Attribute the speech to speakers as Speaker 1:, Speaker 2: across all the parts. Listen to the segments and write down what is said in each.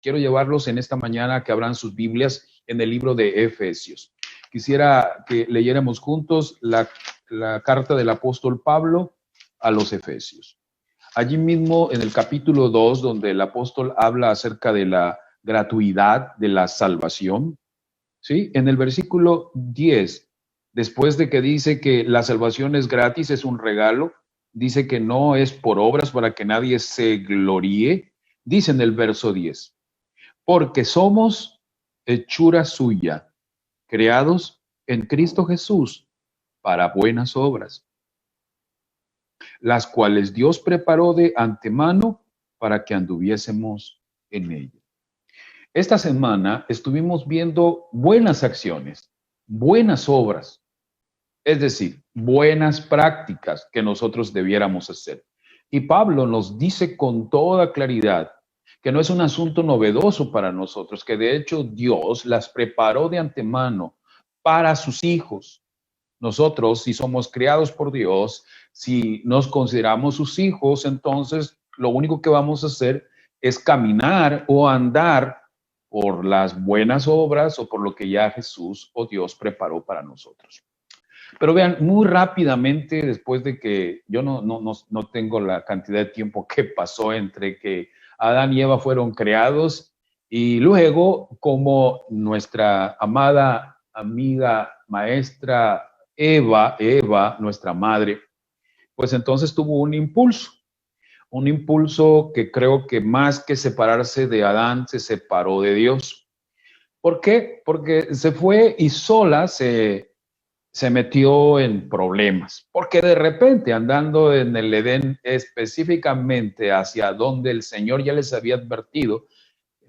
Speaker 1: quiero llevarlos en esta mañana a que abran sus Biblias en el libro de Efesios. Quisiera que leyéramos juntos la carta del apóstol Pablo a los Efesios. Allí mismo en el capítulo 2, donde el apóstol habla acerca de la gratuidad de la salvación, ¿sí? En el versículo 10, después de que dice que la salvación es gratis, es un regalo, dice que no es por obras para que nadie se gloríe, dice en el verso 10, porque somos hechura suya, creados en Cristo Jesús para buenas obras, las cuales Dios preparó de antemano para que anduviésemos en ellas. Esta semana estuvimos viendo buenas acciones, buenas obras, es decir, buenas prácticas que nosotros debiéramos hacer. Y Pablo nos dice con toda claridad que no es un asunto novedoso para nosotros, que de hecho Dios las preparó de antemano para sus hijos. Nosotros, si somos criados por Dios, si nos consideramos sus hijos, entonces lo único que vamos a hacer es caminar o andar por las buenas obras o por lo que ya Jesús o Dios preparó para nosotros. Pero vean, muy rápidamente, después de que yo no tengo la cantidad de tiempo que pasó entre que Adán y Eva fueron creados y luego como nuestra amada amiga, maestra Eva, nuestra madre, pues entonces tuvo un impulso que creo que más que separarse de Adán, se separó de Dios. ¿Por qué? Porque se fue y sola se metió en problemas, porque de repente andando en el Edén específicamente hacia donde el Señor ya les había advertido,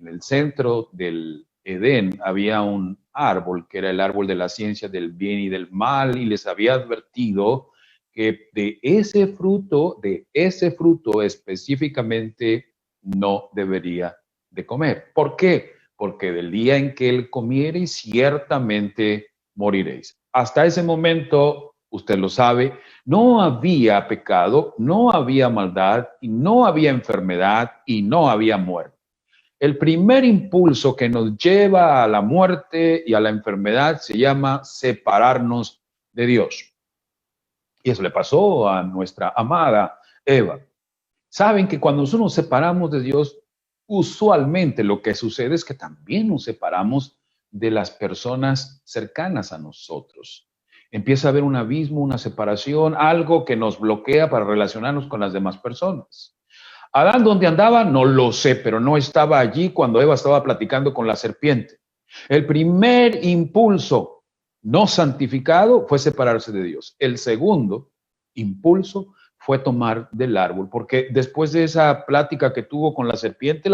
Speaker 1: en el centro del Edén había un árbol que era el árbol de la ciencia del bien y del mal y les había advertido que de ese fruto específicamente no debería de comer. ¿Por qué? Porque del día en que él comiere ciertamente moriréis. Hasta ese momento, usted lo sabe, no había pecado, no había maldad, y no había enfermedad y no había muerte. El primer impulso que nos lleva a la muerte y a la enfermedad se llama separarnos de Dios. Y eso le pasó a nuestra amada Eva. Saben que cuando nosotros nos separamos de Dios, usualmente lo que sucede es que también nos separamos de las personas cercanas a nosotros. Empieza a haber un abismo, una separación, algo que nos bloquea para relacionarnos con las demás personas. Adán, ¿dónde andaba? No lo sé, pero no estaba allí cuando Eva estaba platicando con la serpiente. El primer impulso no santificado fue separarse de Dios. El segundo impulso fue tomar del árbol, porque después de esa plática que tuvo con la serpiente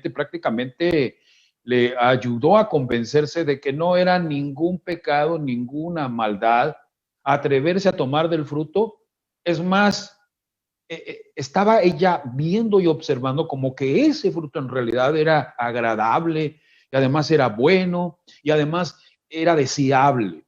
Speaker 1: prácticamente le ayudó a convencerse de que no era ningún pecado, ninguna maldad atreverse a tomar del fruto. Es más, estaba ella viendo y observando como que ese fruto en realidad era agradable y además era bueno y además era deseable.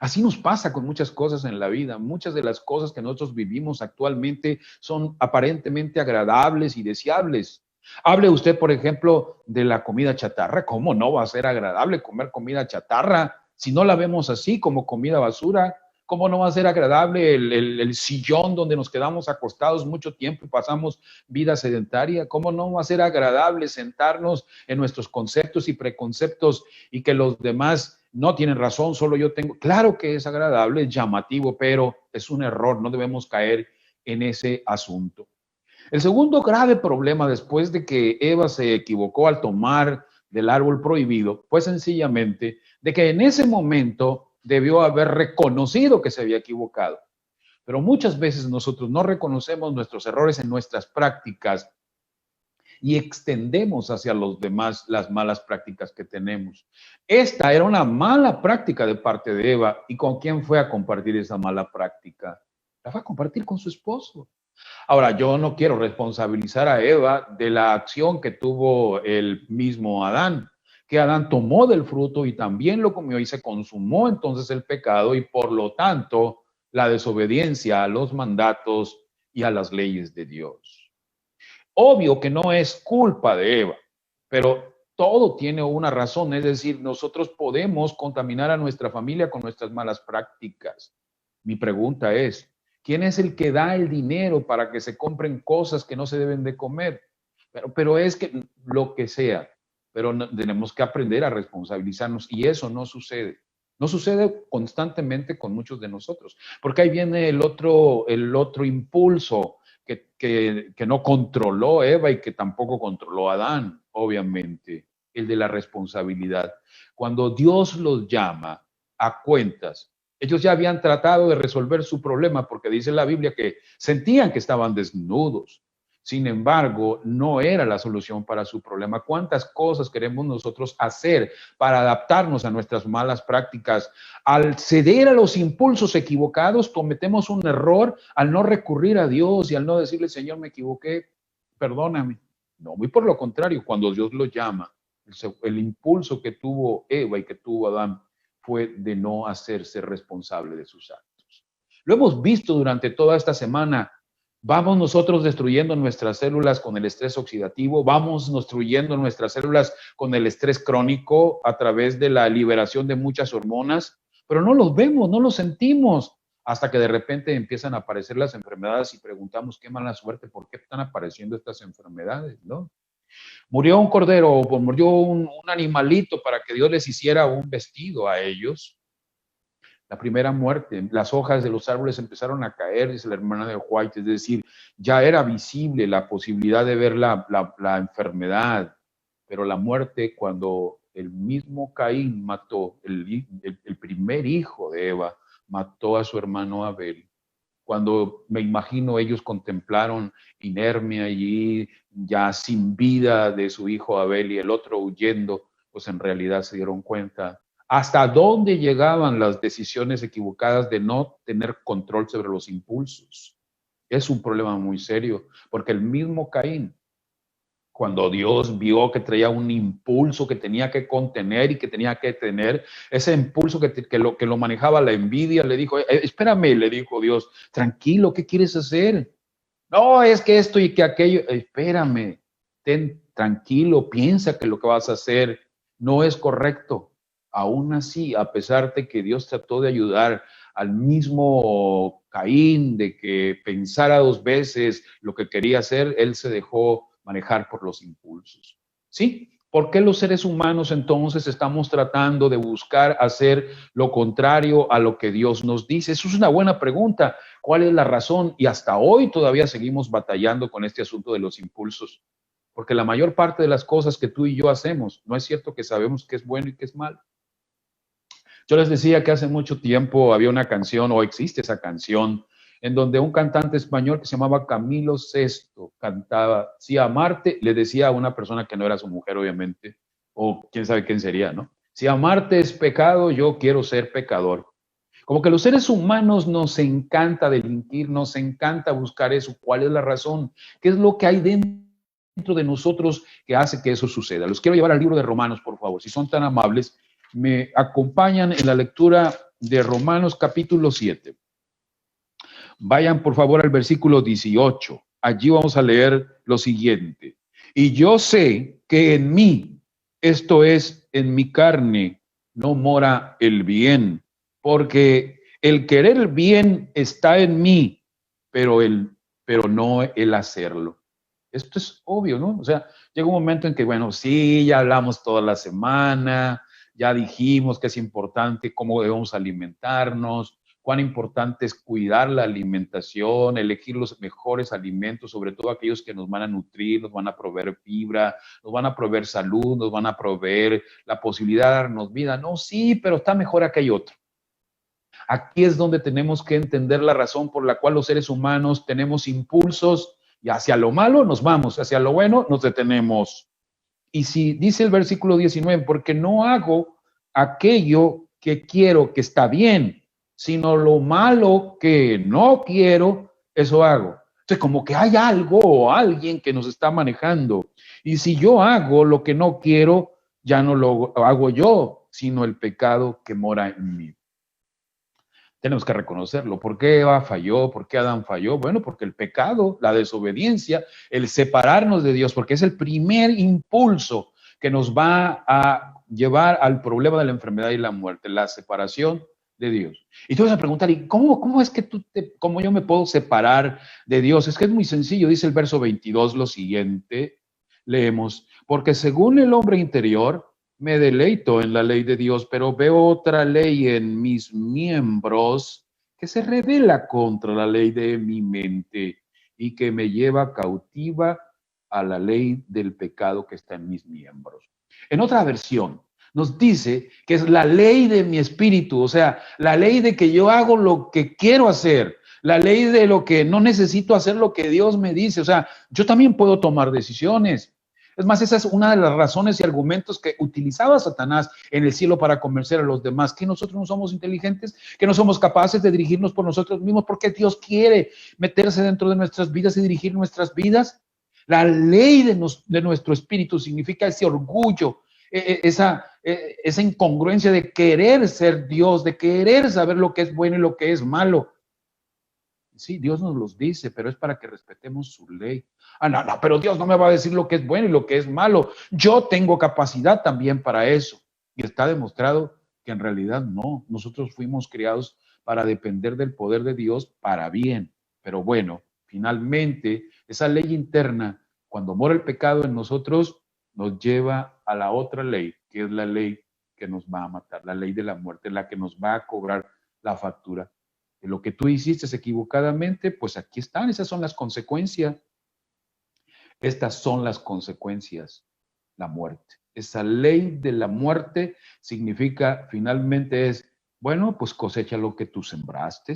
Speaker 1: Así nos pasa con muchas cosas en la vida. Muchas de las cosas que nosotros vivimos actualmente son aparentemente agradables y deseables. Hable usted, por ejemplo, de la comida chatarra. ¿Cómo no va a ser agradable comer comida chatarra si no la vemos así como comida basura? ¿Cómo no va a ser agradable el sillón donde nos quedamos acostados mucho tiempo y pasamos vida sedentaria? ¿Cómo no va a ser agradable sentarnos en nuestros conceptos y preconceptos y que los demás no tienen razón, solo yo tengo? Claro que es agradable, es llamativo, pero es un error, no debemos caer en ese asunto. El segundo grave problema después de que Eva se equivocó al tomar del árbol prohibido fue sencillamente de que en ese momento debió haber reconocido que se había equivocado. Pero muchas veces nosotros no reconocemos nuestros errores en nuestras prácticas y extendemos hacia los demás las malas prácticas que tenemos. Esta era una mala práctica de parte de Eva. ¿Y con quién fue a compartir esa mala práctica? La fue a compartir con su esposo. Ahora, yo no quiero responsabilizar a Eva de la acción que tuvo el mismo Adán, que Adán tomó del fruto y también lo comió y se consumó entonces el pecado y por lo tanto la desobediencia a los mandatos y a las leyes de Dios. Obvio que no es culpa de Eva. Pero todo tiene una razón, es decir, nosotros podemos contaminar a nuestra familia con nuestras malas prácticas. Mi pregunta es, ¿quién es el que da el dinero para que se compren cosas que no se deben de comer? Pero es que lo que sea, pero tenemos que aprender a responsabilizarnos y eso no sucede. No sucede constantemente con muchos de nosotros, porque ahí viene el otro impulso que no controló Eva y que tampoco controló Adán, obviamente, el de la responsabilidad. Cuando Dios los llama a cuentas, ellos ya habían tratado de resolver su problema porque dice la Biblia que sentían que estaban desnudos. Sin embargo, no era la solución para su problema. ¿Cuántas cosas queremos nosotros hacer para adaptarnos a nuestras malas prácticas? Al ceder a los impulsos equivocados, cometemos un error al no recurrir a Dios y al no decirle, Señor, me equivoqué, perdóname. No, muy por lo contrario, cuando Dios lo llama, el impulso que tuvo Eva y que tuvo Adán fue de no hacerse responsable de sus actos. Lo hemos visto durante toda esta semana. Vamos nosotros destruyendo nuestras células con el estrés oxidativo, vamos destruyendo nuestras células con el estrés crónico a través de la liberación de muchas hormonas, pero no los vemos, no los sentimos, hasta que de repente empiezan a aparecer las enfermedades y preguntamos qué mala suerte, ¿por qué están apareciendo estas enfermedades? ¿No? Murió un cordero, o murió un animalito para que Dios les hiciera un vestido a ellos. La primera muerte, las hojas de los árboles empezaron a caer, dice la hermana de White, es decir, ya era visible la posibilidad de ver la enfermedad, pero la muerte cuando el mismo Caín mató, el primer hijo de Eva, mató a su hermano Abel. Cuando me imagino ellos contemplaron inermia allí, ya sin vida de su hijo Abel y el otro huyendo, pues en realidad se dieron cuenta hasta dónde llegaban las decisiones equivocadas de no tener control sobre los impulsos. Es un problema muy serio, porque el mismo Caín, cuando Dios vio que traía un impulso que tenía que contener y que tenía que tener, ese impulso que lo manejaba la envidia, le dijo, espérame, le dijo Dios, tranquilo, ¿qué quieres hacer? No, es que esto y que aquello, espérame, ten tranquilo, piensa que lo que vas a hacer no es correcto. Aún así, a pesar de que Dios trató de ayudar al mismo Caín, de que pensara dos veces lo que quería hacer, él se dejó manejar por los impulsos. ¿Sí? ¿Por qué los seres humanos entonces estamos tratando de buscar hacer lo contrario a lo que Dios nos dice? Eso es una buena pregunta. ¿Cuál es la razón? Y hasta hoy todavía seguimos batallando con este asunto de los impulsos, porque la mayor parte de las cosas que tú y yo hacemos, no es cierto que sabemos qué es bueno y qué es malo. Yo les decía que hace mucho tiempo había una canción, o existe esa canción, en donde un cantante español que se llamaba Camilo Sesto cantaba, si amarte, le decía a una persona que no era su mujer, obviamente, o quién sabe quién sería, ¿no? Si amarte es pecado, yo quiero ser pecador. Como que los seres humanos nos encanta delinquir, nos encanta buscar eso. ¿Cuál es la razón? ¿Qué es lo que hay dentro de nosotros que hace que eso suceda? Los quiero llevar al libro de Romanos, por favor, si son tan amables. Me acompañan en la lectura de Romanos capítulo 7. Vayan por favor al versículo 18. Allí vamos a leer lo siguiente. Y yo sé que en mí, esto es, en mi carne, no mora el bien, porque el querer el bien está en mí, pero no el hacerlo. Esto es obvio, ¿no? O sea, llega un momento en que, bueno, sí, ya hablamos toda la semana, ya dijimos que es importante cómo debemos alimentarnos, cuán importante es cuidar la alimentación, elegir los mejores alimentos, sobre todo aquellos que nos van a nutrir, nos van a proveer fibra, nos van a proveer salud, nos van a proveer la posibilidad de darnos vida. No, sí, pero está mejor aquel otro. Aquí es donde tenemos que entender la razón por la cual los seres humanos tenemos impulsos y hacia lo malo nos vamos, hacia lo bueno nos detenemos. Y si dice el versículo 19, porque no hago aquello que quiero que está bien, sino lo malo que no quiero, eso hago. Entonces, como que hay algo o alguien que nos está manejando. Y si yo hago lo que no quiero, ya no lo hago yo, sino el pecado que mora en mí. Tenemos que reconocerlo. ¿Por qué Eva falló? ¿Por qué Adán falló? Bueno, porque el pecado, la desobediencia, el separarnos de Dios, porque es el primer impulso que nos va a llevar al problema de la enfermedad y la muerte, la separación de Dios. Y tú vas a preguntar, ¿y cómo es que cómo yo me puedo separar de Dios? Es que es muy sencillo, dice el verso 22 lo siguiente, leemos, porque según el hombre interior, me deleito en la ley de Dios, pero veo otra ley en mis miembros que se revela contra la ley de mi mente y que me lleva cautiva a la ley del pecado que está en mis miembros. En otra versión, nos dice que es la ley de mi espíritu, o sea, la ley de que yo hago lo que quiero hacer, la ley de lo que no necesito hacer lo que Dios me dice, o sea, yo también puedo tomar decisiones. Es más, esa es una de las razones y argumentos que utilizaba Satanás en el cielo para convencer a los demás, que nosotros no somos inteligentes, que no somos capaces de dirigirnos por nosotros mismos, porque Dios quiere meterse dentro de nuestras vidas y dirigir nuestras vidas. La ley de nuestro espíritu significa ese orgullo, esa incongruencia de querer ser Dios, de querer saber lo que es bueno y lo que es malo. Sí, Dios nos los dice, pero es para que respetemos su ley. No, pero Dios no me va a decir lo que es bueno y lo que es malo. Yo tengo capacidad también para eso. Y está demostrado que en realidad no. Nosotros fuimos criados para depender del poder de Dios para bien. Pero bueno, finalmente, esa ley interna, cuando mora el pecado en nosotros, nos lleva a la otra ley, que es la ley que nos va a matar, la ley de la muerte, la que nos va a cobrar la factura. De lo que tú hiciste equivocadamente, pues aquí están, esas son las consecuencias. Estas son las consecuencias, la muerte. Esa ley de la muerte significa, finalmente es, bueno, pues cosecha lo que tú sembraste.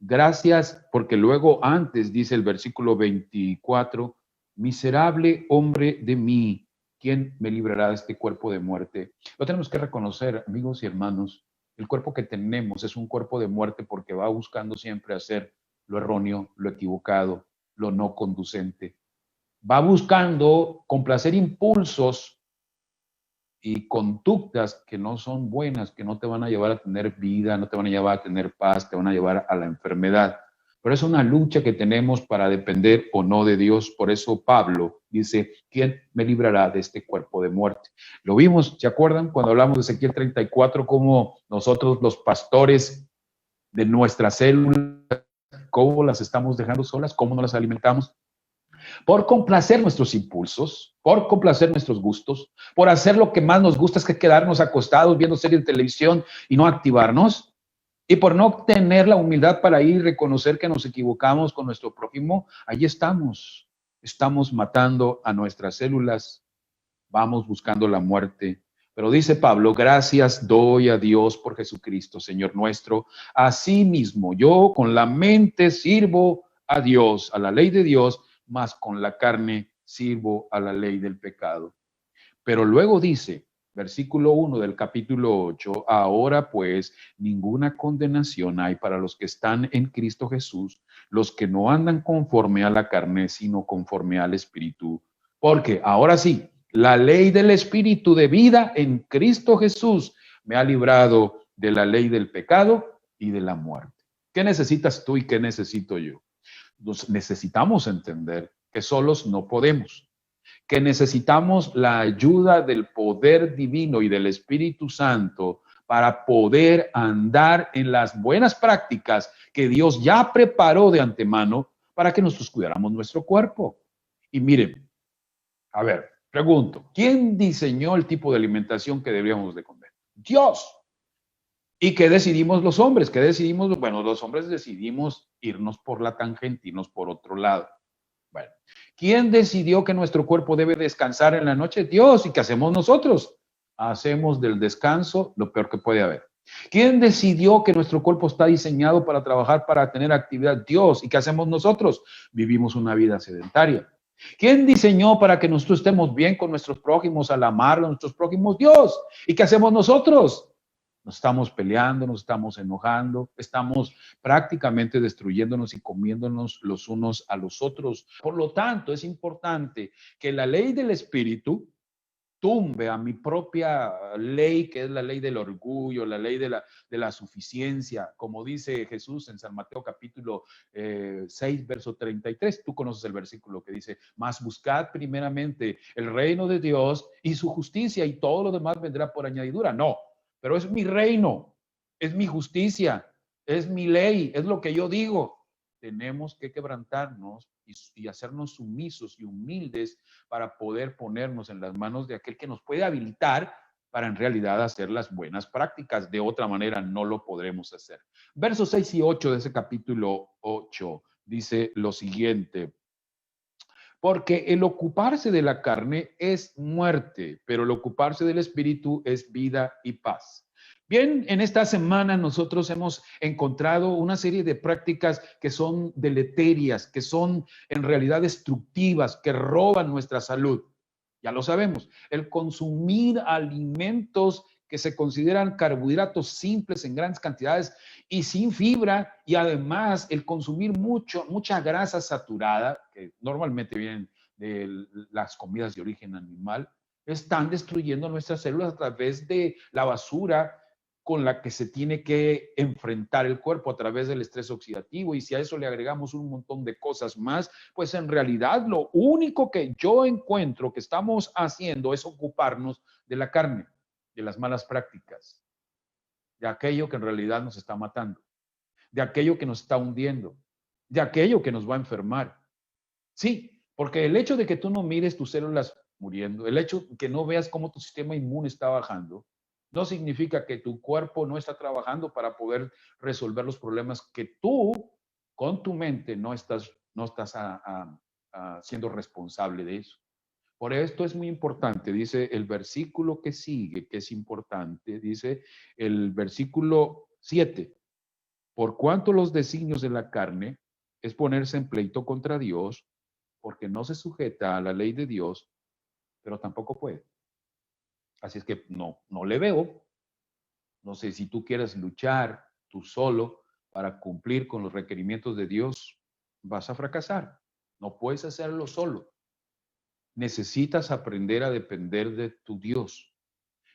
Speaker 1: Gracias, porque luego antes dice el versículo 24, miserable hombre de mí, ¿quién me librará de este cuerpo de muerte? Lo tenemos que reconocer, amigos y hermanos. El cuerpo que tenemos es un cuerpo de muerte porque va buscando siempre hacer lo erróneo, lo equivocado, lo no conducente. Va buscando complacer impulsos y conductas que no son buenas, que no te van a llevar a tener vida, no te van a llevar a tener paz, te van a llevar a la enfermedad. Pero es una lucha que tenemos para depender o no de Dios. Por eso Pablo dice, ¿quién me librará de este cuerpo de muerte? Lo vimos, ¿se acuerdan? Cuando hablamos de Ezequiel 34, cómo nosotros los pastores de nuestras células, cómo las estamos dejando solas, cómo no las alimentamos. Por complacer nuestros impulsos, por complacer nuestros gustos, por hacer lo que más nos gusta, es que quedarnos acostados viendo series de televisión y no activarnos, y por no tener la humildad para ir y reconocer que nos equivocamos con nuestro prójimo, ahí estamos matando a nuestras células, vamos buscando la muerte. Pero dice Pablo, gracias doy a Dios por Jesucristo, Señor nuestro. Asimismo, yo con la mente sirvo a Dios, a la ley de Dios, más con la carne sirvo a la ley del pecado. Pero luego dice, versículo 1 del capítulo 8, ahora pues ninguna condenación hay para los que están en Cristo Jesús, los que no andan conforme a la carne, sino conforme al Espíritu. Porque ahora sí, la ley del Espíritu de vida en Cristo Jesús me ha librado de la ley del pecado y de la muerte. ¿Qué necesitas tú y qué necesito yo? Nos necesitamos entender que solos no podemos, que necesitamos la ayuda del poder divino y del Espíritu Santo para poder andar en las buenas prácticas que Dios ya preparó de antemano para que nosotros cuidáramos nuestro cuerpo. Y miren, a ver, pregunto, ¿quién diseñó el tipo de alimentación que deberíamos de comer? Dios. ¿Y qué decidimos los hombres? ¿Qué decidimos? Bueno, los hombres decidimos irnos por la tangente, irnos por otro lado. Bueno, ¿quién decidió que nuestro cuerpo debe descansar en la noche? Dios. ¿Y qué hacemos nosotros? Hacemos del descanso lo peor que puede haber. ¿Quién decidió que nuestro cuerpo está diseñado para trabajar, para tener actividad? Dios. ¿Y qué hacemos nosotros? Vivimos una vida sedentaria. ¿Quién diseñó para que nosotros estemos bien con nuestros prójimos, al amar a nuestros prójimos? Dios. ¿Y qué hacemos nosotros? Nos estamos peleando, nos estamos enojando, estamos prácticamente destruyéndonos y comiéndonos los unos a los otros. Por lo tanto, es importante que la ley del Espíritu tumbe a mi propia ley, que es la ley del orgullo, la ley de la suficiencia, como dice Jesús en San Mateo capítulo 6, verso 33. Tú conoces el versículo que dice, mas buscad primeramente el reino de Dios y su justicia y todo lo demás vendrá por añadidura. No, pero es mi reino, es mi justicia, es mi ley, es lo que yo digo. Tenemos que quebrantarnos y hacernos sumisos y humildes para poder ponernos en las manos de aquel que nos puede habilitar para en realidad hacer las buenas prácticas. De otra manera no lo podremos hacer. Versos 6 y 8 de ese capítulo 8 dice lo siguiente: porque el ocuparse de la carne es muerte, pero el ocuparse del espíritu es vida y paz. Bien, en esta semana nosotros hemos encontrado una serie de prácticas que son deleterias, que son en realidad destructivas, que roban nuestra salud. Ya lo sabemos, el consumir alimentos que se consideran carbohidratos simples en grandes cantidades y sin fibra, y además el consumir mucha grasa saturada, que normalmente vienen de las comidas de origen animal, están destruyendo nuestras células a través de la basura con la que se tiene que enfrentar el cuerpo a través del estrés oxidativo. Y si a eso le agregamos un montón de cosas más, pues en realidad lo único que yo encuentro que estamos haciendo es ocuparnos de la carne, de las malas prácticas, de aquello que en realidad nos está matando, de aquello que nos está hundiendo, de aquello que nos va a enfermar. Sí, porque el hecho de que tú no mires tus células muriendo, el hecho de que no veas cómo tu sistema inmune está bajando, no significa que tu cuerpo no está trabajando para poder resolver los problemas que tú, con tu mente, no estás siendo responsable de eso. Por esto es muy importante, dice el versículo que sigue, que es importante, dice el versículo 7, por cuanto los designios de la carne es ponerse en pleito contra Dios, porque no se sujeta a la ley de Dios, pero tampoco puede. Así es que no le veo. No sé si tú quieres luchar tú solo para cumplir con los requerimientos de Dios, vas a fracasar. No puedes hacerlo solo. Necesitas aprender a depender de tu Dios.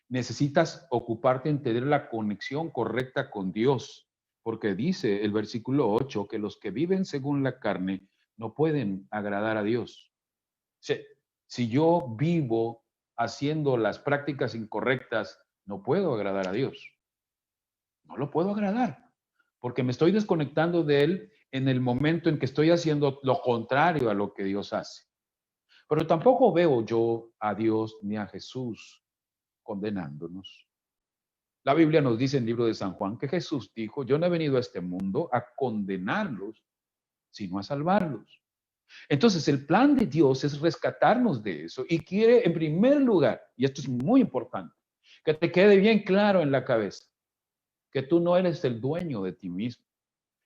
Speaker 1: Necesitas ocuparte en tener la conexión correcta con Dios, porque dice el versículo 8 que los que viven según la carne no pueden agradar a Dios. Si yo vivo haciendo las prácticas incorrectas, no puedo agradar a Dios. No lo puedo agradar, porque me estoy desconectando de Él en el momento en que estoy haciendo lo contrario a lo que Dios hace. Pero tampoco veo yo a Dios ni a Jesús condenándonos. La Biblia nos dice en el libro de San Juan que Jesús dijo, yo no he venido a este mundo a condenarlos, sino a salvarlos. Entonces, el plan de Dios es rescatarnos de eso y quiere, en primer lugar, y esto es muy importante, que te quede bien claro en la cabeza, que tú no eres el dueño de ti mismo,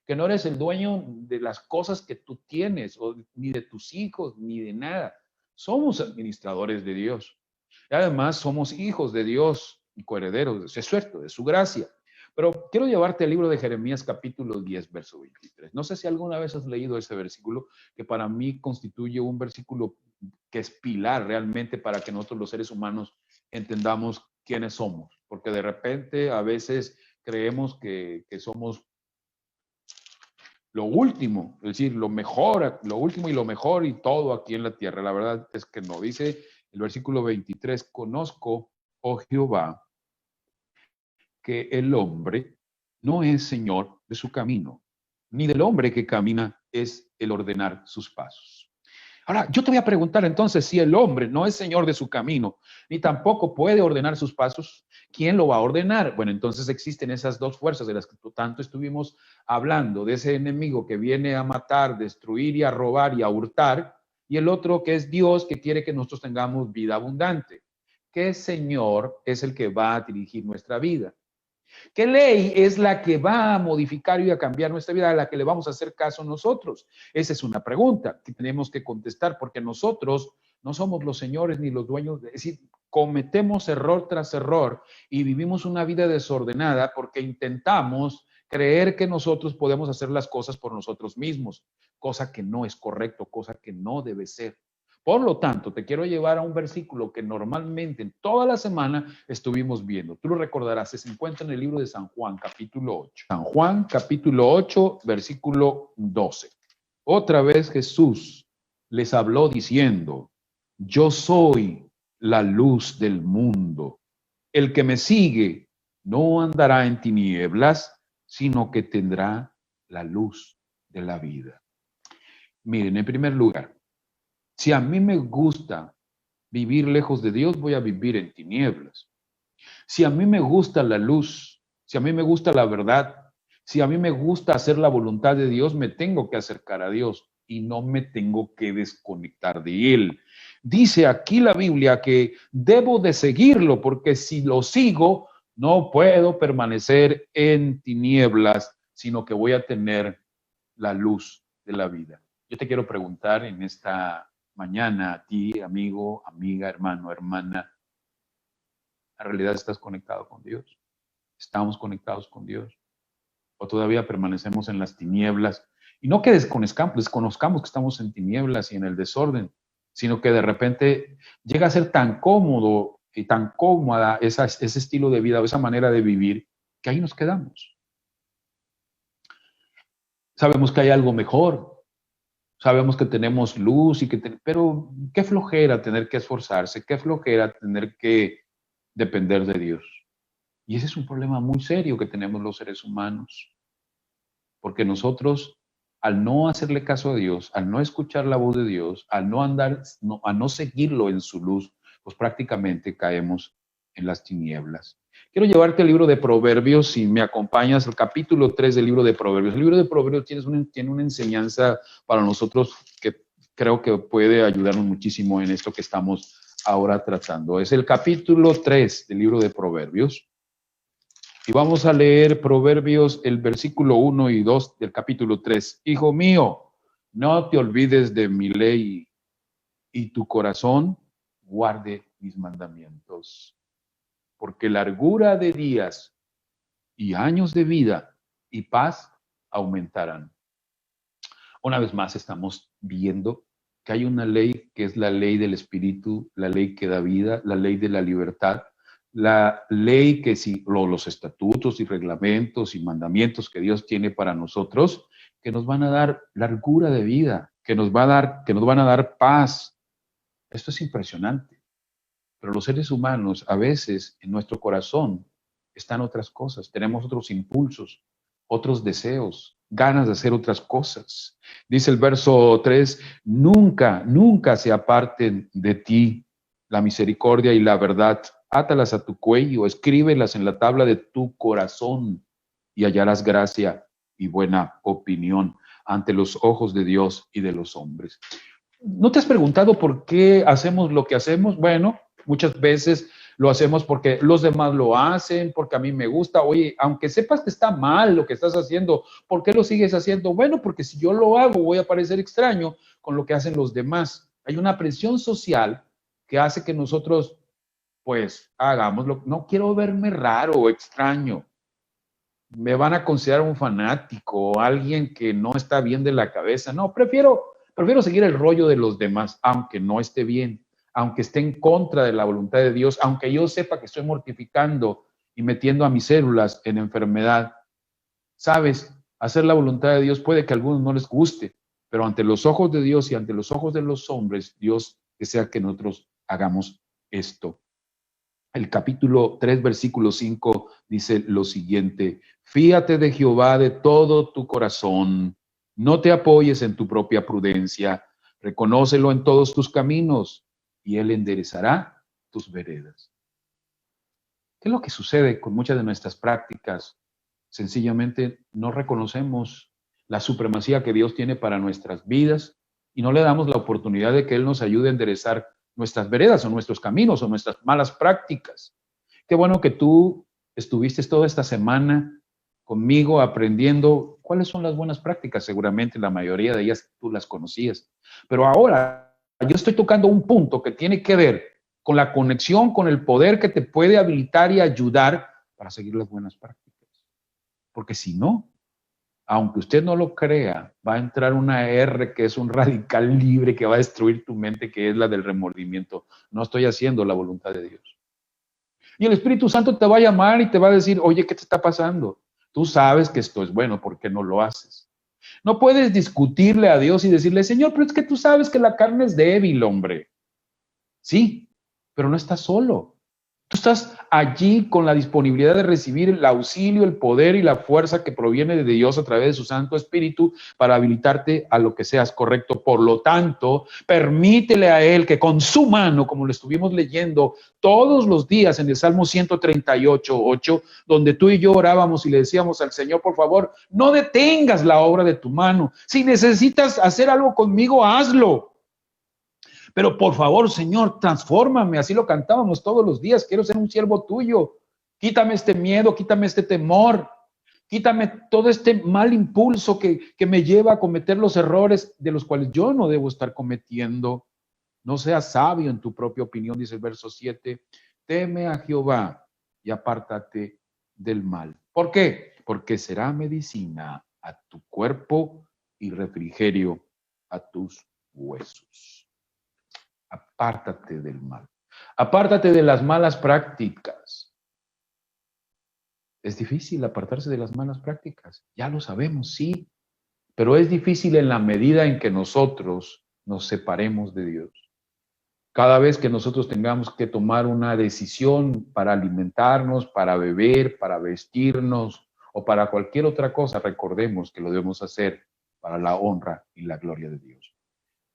Speaker 1: que no eres el dueño de las cosas que tú tienes, ni de tus hijos, ni de nada. Somos administradores de Dios. Y además somos hijos de Dios y coherederos, es cierto, de su gracia. Pero quiero llevarte al libro de Jeremías capítulo 10, verso 23. No sé si alguna vez has leído ese versículo, que para mí constituye un versículo que es pilar realmente para que nosotros los seres humanos entendamos quiénes somos. Porque de repente a veces creemos que somos lo último, es decir, lo mejor, lo último y lo mejor y todo aquí en la tierra. La verdad es que no. Dice el versículo 23, conozco, oh Jehová, que el hombre no es señor de su camino, ni del hombre que camina es el ordenar sus pasos. Ahora, yo te voy a preguntar entonces, si el hombre no es señor de su camino, ni tampoco puede ordenar sus pasos, ¿quién lo va a ordenar? Bueno, entonces existen esas dos fuerzas de las que tanto estuvimos hablando, de ese enemigo que viene a matar, destruir y a robar y a hurtar, y el otro que es Dios, que quiere que nosotros tengamos vida abundante. ¿Qué señor es el que va a dirigir nuestra vida? ¿Qué ley es la que va a modificar y a cambiar nuestra vida, a la que le vamos a hacer caso nosotros? Esa es una pregunta que tenemos que contestar, porque nosotros no somos los señores ni los dueños, es decir, cometemos error tras error y vivimos una vida desordenada porque intentamos creer que nosotros podemos hacer las cosas por nosotros mismos, cosa que no es correcto, cosa que no debe ser. Por lo tanto, te quiero llevar a un versículo que normalmente en toda la semana estuvimos viendo. Tú lo recordarás, se encuentra en el libro de San Juan, capítulo 8. San Juan, capítulo 8, versículo 12. Otra vez Jesús les habló diciendo, yo soy la luz del mundo. El que me sigue no andará en tinieblas, sino que tendrá la luz de la vida. Miren, en primer lugar, si a mí me gusta vivir lejos de Dios, voy a vivir en tinieblas. Si a mí me gusta la luz, si a mí me gusta la verdad, si a mí me gusta hacer la voluntad de Dios, me tengo que acercar a Dios y no me tengo que desconectar de Él. Dice aquí la Biblia que debo de seguirlo porque si lo sigo, no puedo permanecer en tinieblas, sino que voy a tener la luz de la vida. Yo te quiero preguntar en esta mañana a ti, amigo, amiga, hermano, hermana, ¿en realidad estás conectado con Dios? ¿Estamos conectados con Dios? ¿O todavía permanecemos en las tinieblas? Y no que desconozcamos que estamos en tinieblas y en el desorden, sino que de repente llega a ser tan cómodo y tan cómoda ese estilo de vida o esa manera de vivir que ahí nos quedamos. Sabemos que hay algo mejor, sabemos que tenemos luz, pero qué flojera tener que esforzarse, qué flojera tener que depender de Dios. Y ese es un problema muy serio que tenemos los seres humanos, porque nosotros, al no hacerle caso a Dios, al no escuchar la voz de Dios, al no seguirlo en su luz, pues prácticamente caemos en las tinieblas. Quiero llevarte al libro de Proverbios, si me acompañas, el capítulo 3 del libro de Proverbios. El libro de Proverbios tiene una enseñanza para nosotros que creo que puede ayudarnos muchísimo en esto que estamos ahora tratando. Es el capítulo 3 del libro de Proverbios. Y vamos a leer Proverbios, el versículo 1 y 2 del capítulo 3. Hijo mío, no te olvides de mi ley y tu corazón guarde mis mandamientos. Porque largura de días y años de vida y paz aumentarán. Una vez más estamos viendo que hay una ley que es la ley del Espíritu, la ley que da vida, la ley de la libertad, la ley que si los estatutos y reglamentos y mandamientos que Dios tiene para nosotros, que nos van a dar largura de vida, que nos van a dar paz. Esto es impresionante. Pero los seres humanos, a veces en nuestro corazón están otras cosas, tenemos otros impulsos, otros deseos, ganas de hacer otras cosas. Dice el verso 3, nunca se aparten de ti la misericordia y la verdad. Átalas a tu cuello, escríbelas en la tabla de tu corazón y hallarás gracia y buena opinión ante los ojos de Dios y de los hombres. ¿No te has preguntado por qué hacemos lo que hacemos? Bueno, muchas veces lo hacemos porque los demás lo hacen, porque a mí me gusta. Oye, aunque sepas que está mal lo que estás haciendo, ¿por qué lo sigues haciendo? Bueno, porque si yo lo hago voy a parecer extraño con lo que hacen los demás. Hay una presión social que hace que nosotros, pues, hagámoslo. No quiero verme raro o extraño. Me van a considerar un fanático o alguien que no está bien de la cabeza. No, prefiero seguir el rollo de los demás, aunque no esté bien, aunque esté en contra de la voluntad de Dios, aunque yo sepa que estoy mortificando y metiendo a mis células en enfermedad. Sabes, hacer la voluntad de Dios puede que a algunos no les guste, pero ante los ojos de Dios y ante los ojos de los hombres, Dios desea que nosotros hagamos esto. El capítulo 3, versículo 5 dice lo siguiente: fíate de Jehová de todo tu corazón, no te apoyes en tu propia prudencia, reconócelo en todos tus caminos y él enderezará tus veredas. ¿Qué es lo que sucede con muchas de nuestras prácticas? Sencillamente no reconocemos la supremacía que Dios tiene para nuestras vidas y no le damos la oportunidad de que Él nos ayude a enderezar nuestras veredas o nuestros caminos o nuestras malas prácticas. Qué bueno que tú estuviste toda esta semana conmigo aprendiendo cuáles son las buenas prácticas. Seguramente la mayoría de ellas tú las conocías. Pero ahora yo estoy tocando un punto que tiene que ver con la conexión, con el poder que te puede habilitar y ayudar para seguir las buenas prácticas. Porque si no, aunque usted no lo crea, va a entrar una R que es un radical libre que va a destruir tu mente, que es la del remordimiento. No estoy haciendo la voluntad de Dios. Y el Espíritu Santo te va a llamar y te va a decir, oye, ¿qué te está pasando? Tú sabes que esto es bueno, ¿por qué no lo haces? No puedes discutirle a Dios y decirle, Señor, pero es que tú sabes que la carne es débil, hombre. Sí, pero no estás solo. Tú estás allí con la disponibilidad de recibir el auxilio, el poder y la fuerza que proviene de Dios a través de su Santo Espíritu para habilitarte a lo que seas correcto. Por lo tanto, permítele a Él que con su mano, como lo estuvimos leyendo todos los días en el Salmo 138:8, donde tú y yo orábamos y le decíamos al Señor, por favor, no detengas la obra de tu mano. Si necesitas hacer algo conmigo, hazlo. Pero por favor, Señor, transfórmame. Así lo cantábamos todos los días. Quiero ser un siervo tuyo. Quítame este miedo, quítame este temor. Quítame todo este mal impulso que me lleva a cometer los errores de los cuales yo no debo estar cometiendo. No seas sabio en tu propia opinión, dice el verso 7. Teme a Jehová y apártate del mal. ¿Por qué? Porque será medicina a tu cuerpo y refrigerio a tus huesos. Apártate del mal. Apártate de las malas prácticas. Es difícil apartarse de las malas prácticas. Ya lo sabemos, sí. Pero es difícil en la medida en que nosotros nos separemos de Dios. Cada vez que nosotros tengamos que tomar una decisión para alimentarnos, para beber, para vestirnos o para cualquier otra cosa, recordemos que lo debemos hacer para la honra y la gloria de Dios.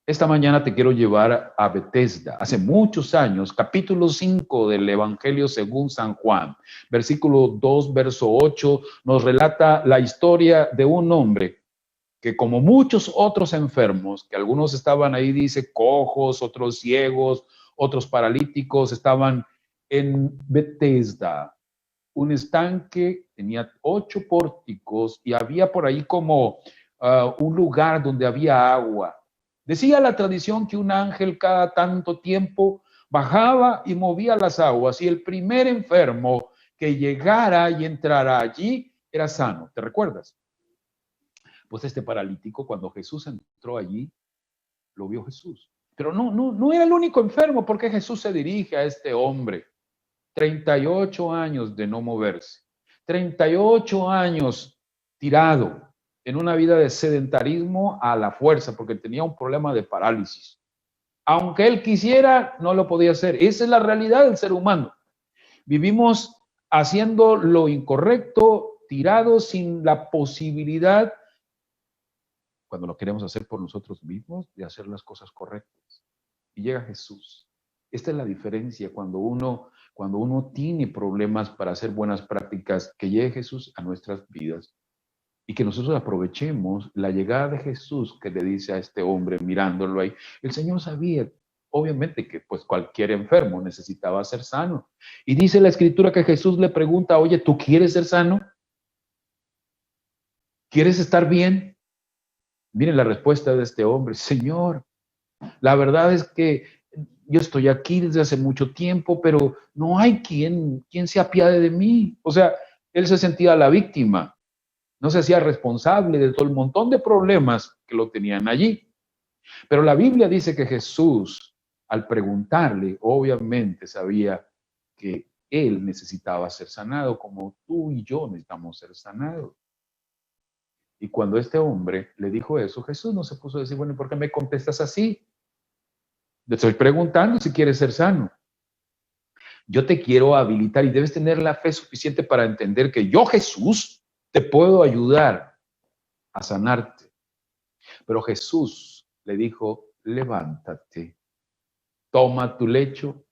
Speaker 1: Esta mañana te quiero llevar a Bethesda. Hace muchos años, capítulo 5 del Evangelio según San Juan, versículo 2, verso 8, nos relata la historia de un hombre que, como muchos otros enfermos, que algunos estaban ahí, dice, cojos, otros ciegos, otros paralíticos, estaban en Bethesda, un estanque, tenía 8 pórticos y había por ahí como un lugar donde había agua. Decía la tradición que un ángel cada tanto tiempo bajaba y movía las aguas y el primer enfermo que llegara y entrara allí era sano. ¿Te recuerdas? Pues este paralítico, cuando Jesús entró allí, lo vio Jesús. Pero no era el único enfermo, porque Jesús se dirige a este hombre. 38 años de no moverse. 38 años tirado en una vida de sedentarismo a la fuerza, porque tenía un problema de parálisis. Aunque él quisiera, no lo podía hacer. Esa es la realidad del ser humano. Vivimos haciendo lo incorrecto, tirados sin la posibilidad, cuando lo queremos hacer por nosotros mismos, de hacer las cosas correctas. Y llega Jesús. Esta es la diferencia cuando uno tiene problemas para hacer buenas prácticas, que llegue Jesús a nuestras vidas. Y que nosotros aprovechemos la llegada de Jesús, que le dice a este hombre mirándolo ahí. El Señor sabía, obviamente, que pues cualquier enfermo necesitaba ser sano. Y dice la Escritura que Jesús le pregunta, oye, ¿tú quieres ser sano? ¿Quieres estar bien? Miren la respuesta de este hombre, Señor, la verdad es que yo estoy aquí desde hace mucho tiempo, pero no hay quien se apiade de mí. O sea, él se sentía la víctima. No se hacía responsable de todo el montón de problemas que lo tenían allí. Pero la Biblia dice que Jesús, al preguntarle, obviamente sabía que él necesitaba ser sanado, como tú y yo necesitamos ser sanados. Y cuando este hombre le dijo eso, Jesús no se puso a decir, bueno, ¿por qué me contestas así? Te estoy preguntando si quieres ser sano. Yo te quiero habilitar y debes tener la fe suficiente para entender que yo, Jesús, te puedo ayudar a sanarte. Pero Jesús le dijo, levántate, toma tu lecho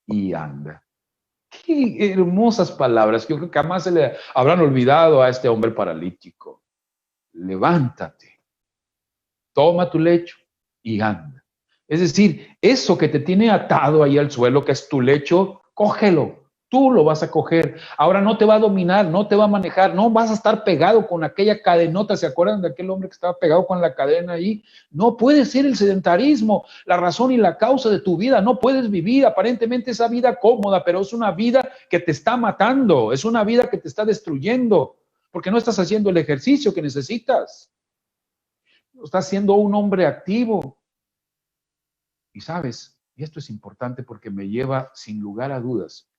Speaker 1: y anda. Qué hermosas palabras. Yo creo que jamás se le habrán olvidado a este hombre paralítico. Levántate, toma tu lecho y anda. Es decir, eso que te tiene atado ahí al suelo, que es tu lecho, cógelo. Tú lo vas a coger. Ahora no te va a dominar, no te va a manejar, no vas a estar pegado con aquella cadenota. ¿Se acuerdan de aquel hombre que estaba pegado con la cadena ahí? No puede ser el sedentarismo la razón y la causa de tu vida. No puedes vivir aparentemente esa vida cómoda, pero es una vida que te está matando, es una vida que te está destruyendo. porque no estás haciendo el ejercicio que necesitas. No estás siendo un hombre activo. Y sabes, y esto es importante porque me lleva sin lugar a dudas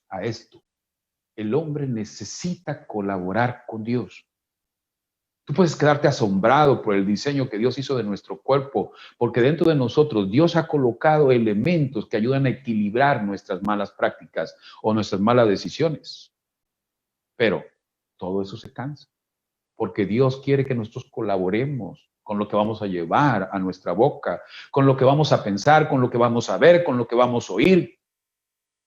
Speaker 1: a esto. El hombre necesita colaborar con Dios. Tú puedes quedarte asombrado por el diseño que Dios hizo de nuestro cuerpo, porque dentro de nosotros Dios ha colocado elementos que ayudan a equilibrar nuestras malas prácticas o nuestras malas decisiones. Pero todo eso se cansa, porque Dios quiere que nosotros colaboremos con lo que vamos a llevar a nuestra boca, con lo que vamos a pensar, con lo que vamos a ver, con lo que vamos a oír,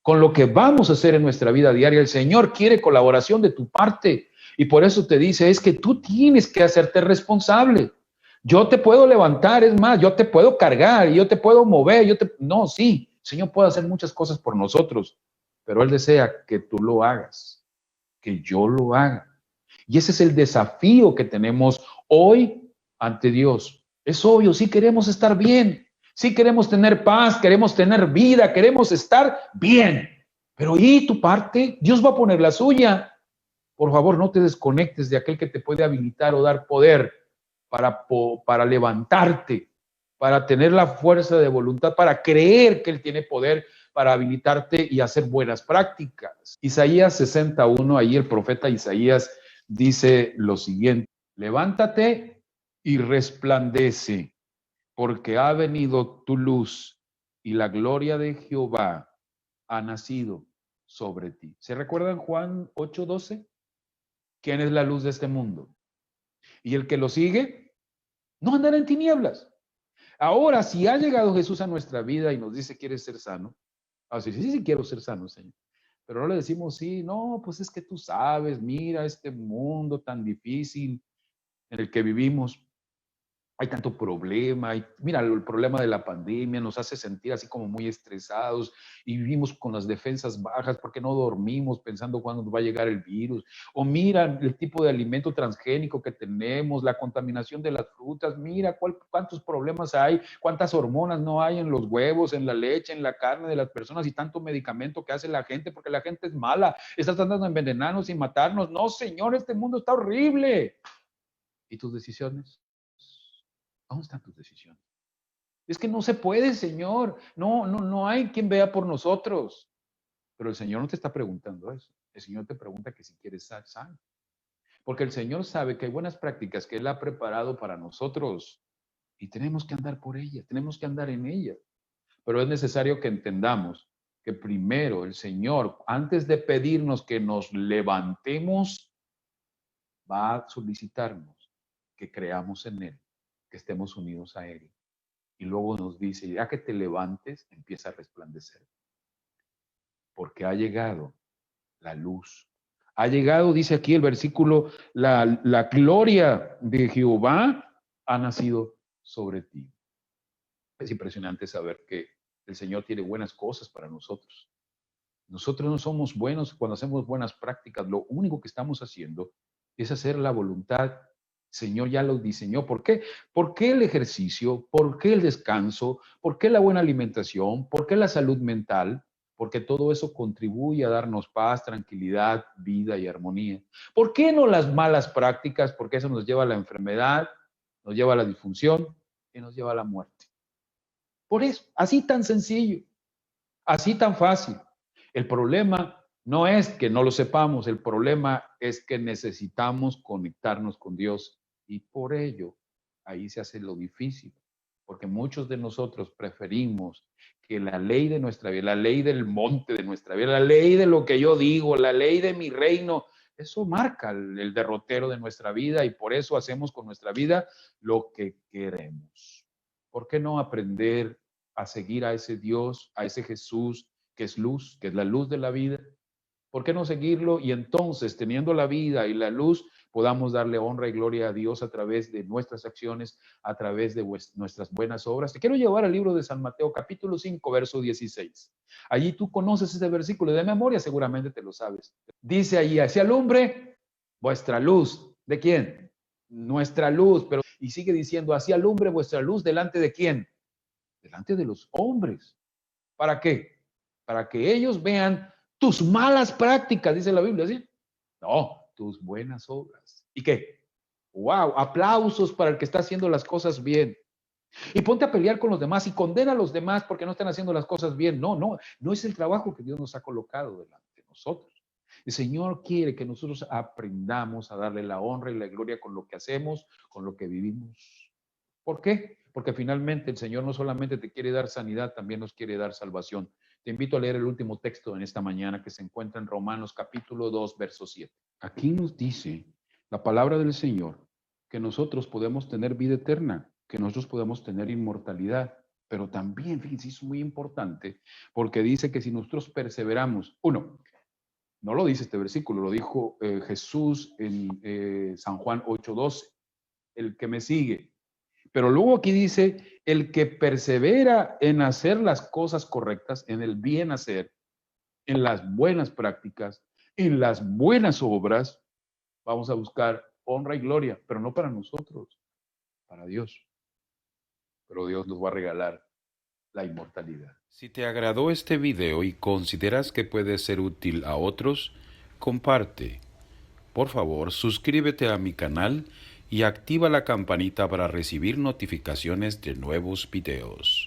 Speaker 1: con lo que vamos a hacer en nuestra vida diaria. El Señor quiere colaboración de tu parte. Y por eso te dice, es que tú tienes que hacerte responsable. Yo te puedo levantar, es más, yo te puedo cargar, yo te puedo mover, No, sí, el Señor puede hacer muchas cosas por nosotros, pero Él desea que tú lo hagas, que yo lo haga. Y ese es el desafío que tenemos hoy ante Dios. Es obvio, sí queremos estar bien, sí queremos tener paz, queremos tener vida, queremos estar bien. Pero ¿y tu parte? Dios va a poner la suya. Por favor, no te desconectes de aquel que te puede habilitar o dar poder para levantarte, para tener la fuerza de voluntad, para creer que Él tiene poder para habilitarte y hacer buenas prácticas. Isaías 61, ahí el profeta Isaías dice lo siguiente: levántate y resplandece, porque ha venido tu luz y la gloria de Jehová ha nacido sobre ti. ¿Se recuerdan Juan 8:12? ¿Quién es la luz de este mundo? Y el que lo sigue no andará en tinieblas. Ahora, si ha llegado Jesús a nuestra vida y nos dice, ¿quieres ser sano? Sí, sí, sí, quiero ser sano, Señor. Pero no le decimos, sí, no, pues es que tú sabes, mira este mundo tan difícil en el que vivimos. Hay tanto problema, mira, el problema de la pandemia nos hace sentir así como muy estresados y vivimos con las defensas bajas porque no dormimos pensando cuándo nos va a llegar el virus. O mira el tipo de alimento transgénico que tenemos, la contaminación de las frutas, mira cuántos problemas hay, cuántas hormonas no hay en los huevos, en la leche, en la carne de las personas y tanto medicamento que hace la gente porque la gente es mala, está tratando de envenenarnos y matarnos. No, Señor, este mundo está horrible. ¿Y tus decisiones? ¿Dónde están tus decisiones? Es que no se puede, Señor. No hay quien vea por nosotros. Pero el Señor no te está preguntando eso. El Señor te pregunta que si quieres ser sano. Porque el Señor sabe que hay buenas prácticas que Él ha preparado para nosotros y tenemos que andar por ellas, tenemos que andar en ellas. Pero es necesario que entendamos que primero el Señor, antes de pedirnos que nos levantemos, va a solicitarnos que creamos en Él, que estemos unidos a Él. Y luego nos dice, ya que te levantes, empieza a resplandecer. Porque ha llegado la luz. Ha llegado, dice aquí el versículo, la gloria de Jehová ha nacido sobre ti. Es impresionante saber que el Señor tiene buenas cosas para nosotros. Nosotros no somos buenos cuando hacemos buenas prácticas. Lo único que estamos haciendo es hacer la voluntad. El Señor ya lo diseñó. ¿Por qué? ¿Por qué el ejercicio? ¿Por qué el descanso? ¿Por qué la buena alimentación? ¿Por qué la salud mental? Porque todo eso contribuye a darnos paz, tranquilidad, vida y armonía. ¿Por qué no las malas prácticas? Porque eso nos lleva a la enfermedad, nos lleva a la disfunción y nos lleva a la muerte. Por eso, así tan sencillo, así tan fácil. El problema no es que no lo sepamos, el problema es que necesitamos conectarnos con Dios y por ello ahí se hace lo difícil, porque muchos de nosotros preferimos que la ley de nuestra vida, la ley del monte de nuestra vida, la ley de lo que yo digo, la ley de mi reino, eso marca el derrotero de nuestra vida y por eso hacemos con nuestra vida lo que queremos. ¿Por qué no aprender a seguir a ese Dios, a ese Jesús que es luz, que es la luz de la vida? ¿Por qué no seguirlo? Y entonces, teniendo la vida y la luz, podamos darle honra y gloria a Dios a través de nuestras acciones, a través de nuestras buenas obras. Te quiero llevar al libro de San Mateo, capítulo 5, verso 16. Allí tú conoces ese versículo de memoria, seguramente te lo sabes. Dice allí, así alumbre vuestra luz. ¿De quién? Nuestra luz. Pero, y sigue diciendo, así alumbre vuestra luz delante de quién? Delante de los hombres. ¿Para qué? Para que ellos vean tus malas prácticas, dice la Biblia, ¿sí? No, tus buenas obras. ¿Y qué? ¡Wow! Aplausos para el que está haciendo las cosas bien. Y ponte a pelear con los demás y condena a los demás porque no están haciendo las cosas bien. No, no, no es el trabajo que Dios nos ha colocado delante de nosotros. El Señor quiere que nosotros aprendamos a darle la honra y la gloria con lo que hacemos, con lo que vivimos. ¿Por qué? Porque finalmente el Señor no solamente te quiere dar sanidad, también nos quiere dar salvación. Te invito a leer el último texto en esta mañana que se encuentra en Romanos capítulo 2, verso 7. Aquí nos dice la palabra del Señor que nosotros podemos tener vida eterna, que nosotros podemos tener inmortalidad, pero también, fíjense, es muy importante, porque dice que si nosotros perseveramos, uno, no lo dice este versículo, lo dijo Jesús en San Juan 8:12, el que me sigue. Pero luego aquí dice, el que persevera en hacer las cosas correctas, en el bien hacer, en las buenas prácticas, en las buenas obras, vamos a buscar honra y gloria, pero no para nosotros, para Dios. Pero Dios nos va a regalar la inmortalidad.
Speaker 2: Si te agradó este video y consideras que puede ser útil a otros, comparte. Por favor, suscríbete a mi canal y activa la campanita para recibir notificaciones de nuevos videos.